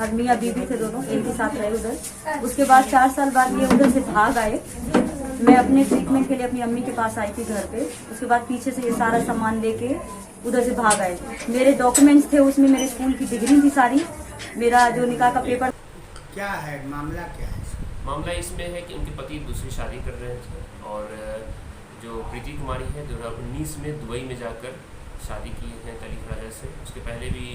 और मियाँ बीवी थे दोनों, एक ही साथ रहे उधर। उसके बाद 4 साल बाद ये उधर से भाग आए। मैं अपने ट्रीटमेंट के लिए अपनी अम्मी के पास आई थी घर पे। उसके बाद पीछे से ये सारा सामान लेके उधर से भाग आए। मेरे डॉक्यूमेंट्स थे, उसमें मेरे स्कूल की डिग्री थी सारी, मेरा जो निकाह का पेपर। क्या है मामला, क्या है? मामला इसमें है कि उनके पति दूसरी शादी कर रहे थे और जो प्रीति कुमारी है 2019 में दुबई में जाकर शादी की है तलीफ राजा से। उसके पहले भी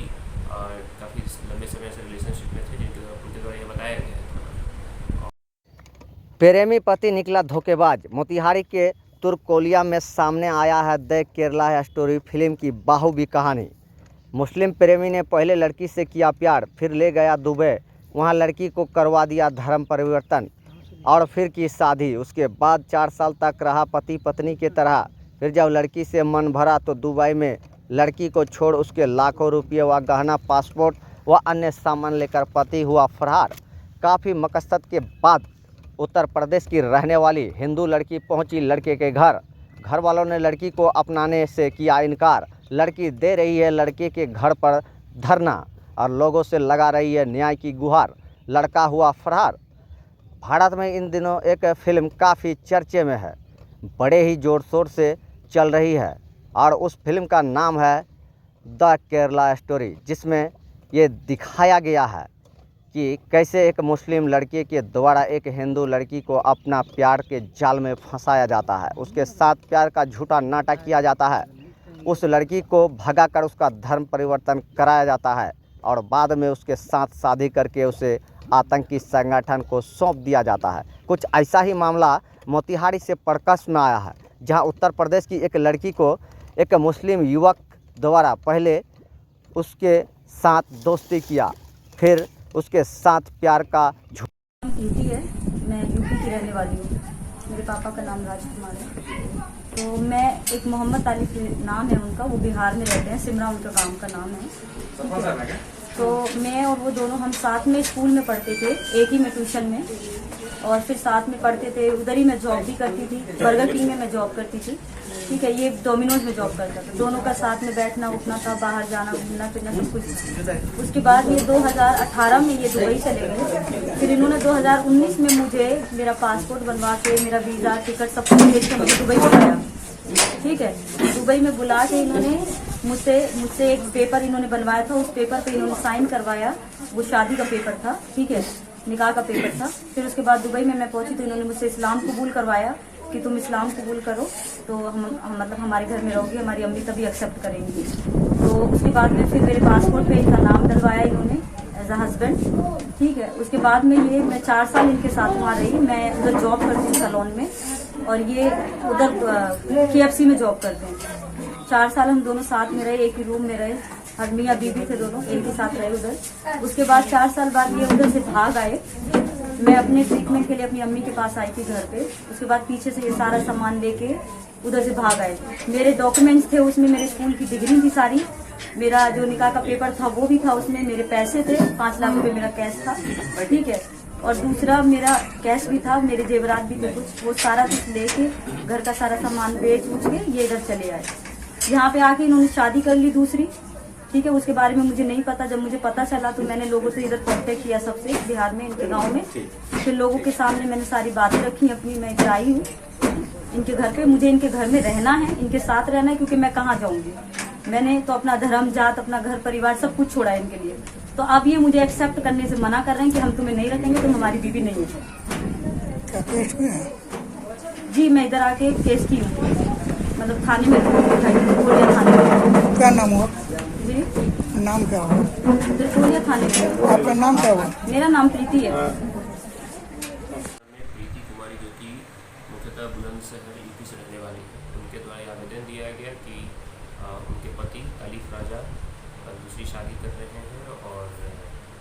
काफ़ी लंबे समय से रिलेशनशिप में थे, उनके द्वारा यह बताया गया है। प्रेमी पति निकला धोखेबाज। मोतिहारी के तुर्कोलिया में सामने आया है द केरला स्टोरी फिल्म की बाहुबली कहानी। मुस्लिम प्रेमी ने पहले लड़की से किया प्यार, फिर ले गया दुबई, वहां लड़की को करवा दिया धर्म परिवर्तन और फिर की शादी। उसके बाद 4 साल तक रहा पति पत्नी की तरह। फिर जब लड़की से मन भरा तो दुबई में लड़की को छोड़ उसके लाखों रुपये व गहना, पासपोर्ट व अन्य सामान लेकर पति हुआ फरार। काफ़ी मकसद के बाद उत्तर प्रदेश की रहने वाली हिंदू लड़की पहुंची लड़के के घर। घर वालों ने लड़की को अपनाने से किया इनकार। लड़की दे रही है लड़के के घर पर धरना और लोगों से लगा रही है न्याय की गुहार। लड़का हुआ फरार। भारत में इन दिनों एक फिल्म काफ़ी चर्चे में है, बड़े ही ज़ोर शोर से चल रही है और उस फिल्म का नाम है द केरला स्टोरी, जिसमें ये दिखाया गया है कि कैसे एक मुस्लिम लड़के के द्वारा एक हिंदू लड़की को अपना प्यार के जाल में फंसाया जाता है। उसके साथ प्यार का झूठा नाटक किया जाता है। उस लड़की को भगाकर उसका धर्म परिवर्तन कराया जाता है और बाद में उसके साथ शादी करके उसे आतंकी संगठन को सौंप दिया जाता है। कुछ ऐसा ही मामला मोतिहारी से प्रकाश में आया है, जहां उत्तर प्रदेश की एक लड़की को एक मुस्लिम युवक द्वारा पहले उसके साथ दोस्ती किया, फिर उसके साथ प्यार का प्रीति है, मैं यूपी की रहने वाली हूँ। मेरे पापा का नाम राजकुमार है। तो मैं एक मोहम्मद अली के नाम है उनका, वो बिहार में रहते हैं, सिमरा उनका गांव का नाम है। तो मैं और वो दोनों हम साथ में स्कूल में पढ़ते थे, एक ही में ट्यूशन में, और फिर साथ में पढ़ते थे। उधर ही मैं जॉब भी करती थी, बर्गर किंग में मैं जॉब करती थी, ठीक है। ये डोमिनोज में जॉब करता था। दोनों का साथ में बैठना उठना था, बाहर जाना घूमना फिरना सब कुछ। उसके बाद ये 2018 में ये दुबई चले गए। फिर इन्होंने 2019 में मुझे मेरा पासपोर्ट बनवा के, मेरा वीज़ा टिकट सब कुछ भेज के मुझे दुबई बुलाया, ठीक है। दुबई में बुला के इन्होंने मुझसे एक पेपर इन्होंने बनवाया था, उस पेपर पे इन्होंने साइन करवाया। वो शादी का पेपर था, ठीक है, निकाह का पेपर था। फिर उसके बाद दुबई में मैं पहुंची तो इन्होंने मुझसे इस्लाम कबूल करवाया कि तुम इस्लाम कबूल करो तो हम मतलब हमारे घर में रहोगी, हमारी अम्मी तभी एक्सेप्ट करेंगी। तो उसके बाद में फिर मेरे पासपोर्ट पे इनका नाम डलवाया इन्होंने एज अ हस्बैंड, ठीक है। उसके बाद में ये मैं 4 साल इनके साथ वहाँ रही। मैं उधर जॉब करती हूँ सैलून में और ये उधर KFC में जॉब करते हैं। 4 साल हम दोनों साथ में रहे, एक ही रूम में रहे और मियाँ बीवी थे दोनों, एक ही साथ रहे उधर। उसके बाद 4 साल बाद ये उधर से भाग आए। मैं अपने ट्रीटमेंट के लिए अपनी अम्मी के पास आई थी घर पे। उसके बाद पीछे से ये सारा सामान लेके उधर से भाग आए। मेरे डॉक्यूमेंट्स थे, उसमें मेरे स्कूल की डिग्री थी सारी, मेरा जो निकाह का पेपर था वो भी था, उसमें मेरे पैसे थे, 5 लाख रुपए मेरा कैश था, ठीक है। और दूसरा मेरा कैश भी था, मेरे जेवरात भी थे कुछ, वो सारा कुछ लेके घर का सारा सामान बेच उच के ये इधर चले आए। यहाँ पे आके इन्होंने शादी कर ली दूसरी, ठीक है। उसके बारे में मुझे नहीं पता। जब मुझे पता चला तो मैंने लोगों से इधर कॉन्टेक्ट किया, सबसे बिहार में इनके गांव में। फिर लोगों के सामने मैंने सारी बातें रखी अपनी। मैं इधर आई हूँ इनके घर पे, मुझे इनके घर में रहना है, इनके साथ रहना है, क्योंकि मैं कहाँ जाऊंगी। मैंने तो अपना धर्म जात अपना घर परिवार सब कुछ छोड़ा है इनके लिए। तो अब ये मुझे एक्सेप्ट करने से मना कर रहे हैं कि हम तुम्हें नहीं रखेंगे, तुम हमारी बीवी नहीं हो। जी मैं इधर आके केस की हूँ, मतलब थाने में थाने में। क्या नाम हुआ? जी नाम क्या हुआ? त्रिकोलिया थाने में। आपका नाम क्या हुआ? मेरा नाम प्रीति है। प्रीति कुमारी जो कि मुख्यतः बुलंदशहर यूपी से रहने वाली है, उनके द्वारा आवेदन दिया गया कि उनके पति तालिफ राजा दूसरी शादी कर रहे हैं और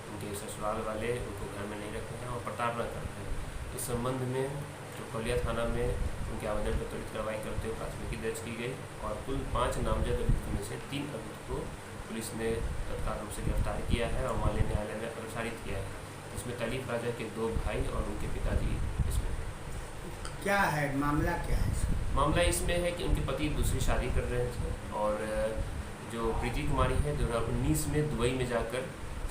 उनके ससुराल वाले उनको घर में नहीं रख रहे हैं और प्रताड़ना कर रहे हैं। इस संबंध में त्रिकोलिया थाना में उनके आवेदन पर त्वरित कार्रवाई करते हुए प्राथमिकी दर्ज की गई और कुल 5 नामजद अभियुक्त में से 3 अभियुक्त को पुलिस ने तत्काल रूप से गिरफ्तार किया है और माननीय न्यायालय में अग्रसारित किया है। इसमें तालिफ राजा के 2 भाई और उनके पिताजी इसमें। क्या है मामला, क्या है? मामला इसमें है कि उनके पति दूसरी शादी कर रहे थे और जो प्रीति कुमारी है 2019 में दुबई में जाकर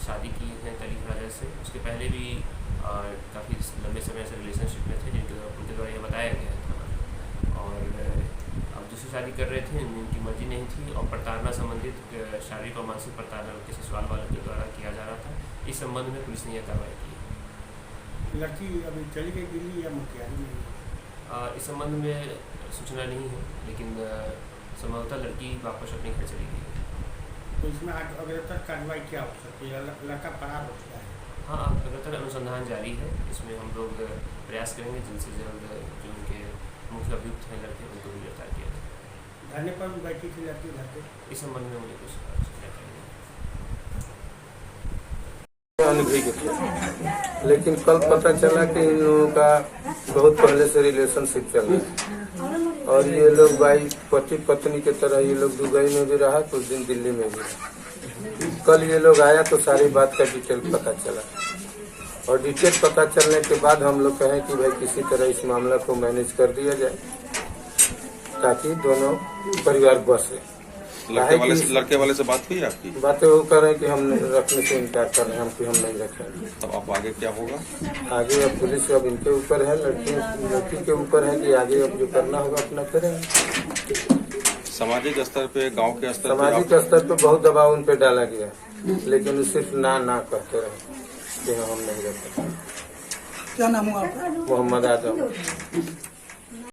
शादी की है तालिफ राजा तरह से। उसके पहले भी काफ़ी लंबे समय से रिलेशनशिप में थे, उनके द्वारा यह बताया गया था। और अब दूसरी शादी कर रहे थे, उनकी मर्जी नहीं थी, और प्रताड़ना संबंधित शारीरिक और मानसिक प्रताड़ना उनके ससुराल वालों के द्वारा किया जा रहा था। इस संबंध में पुलिस ने यह कार्रवाई की। लड़की अभी चली गई दिल्ली या मोतिहारी में? इस संबंध में सूचना नहीं है, लेकिन संभवतः लड़की वापस अपने घर चली गई। तो इसमें अग्रतर कार्रवाई क्या हो सकती है? लड़का फरार हो चुका है। हाँ, अग्रतर अनुसंधान जारी है। इसमें हम लोग प्रयास करेंगे जल्द से जल्द जो उनके मुख्य अभियुक्त हैं लड़के, उनको भी गिरफ्तार किया जाए। धरने पर भी बैठी थी लड़की घर पे? इस संबंध में मुझे कुछ जानकारी नहीं। लेकिन कल पता चला कि इन लोगों का बहुत पहले से रिलेशनशिप चल रहा है, और ये लोग भाई पति पत्नी की तरह ये लोग दुबई में भी रहा, कुछ दिन दिल्ली में भी रहा। कल ये लोग आया तो सारी बात का डिटेल पता चला, और डिटेल पता चलने के बाद हम लोग कहें कि भाई किसी तरह इस मामला को मैनेज कर दिया जाए ताकि दोनों परिवार बसे। लड़के वाले से बात हुई आपकी? बातें वो कर रहे हैं कि हम रखने से इनकार कर रहे हैं, हम नहीं रखेंगे। तब अब आगे क्या होगा? आगे अब पुलिस अब इनके ऊपर है, लड़की के ऊपर है कि आगे अब जो करना होगा अपना करेंगे। सामाजिक स्तर पे, गांव के स्तर पे, सामाजिक स्तर पे बहुत दबाव उन पे डाला गया, लेकिन वो सिर्फ ना कहते रहे कि हम नहीं रखेंगे। क्या नाम हुआ आपका? मोहम्मद आजम।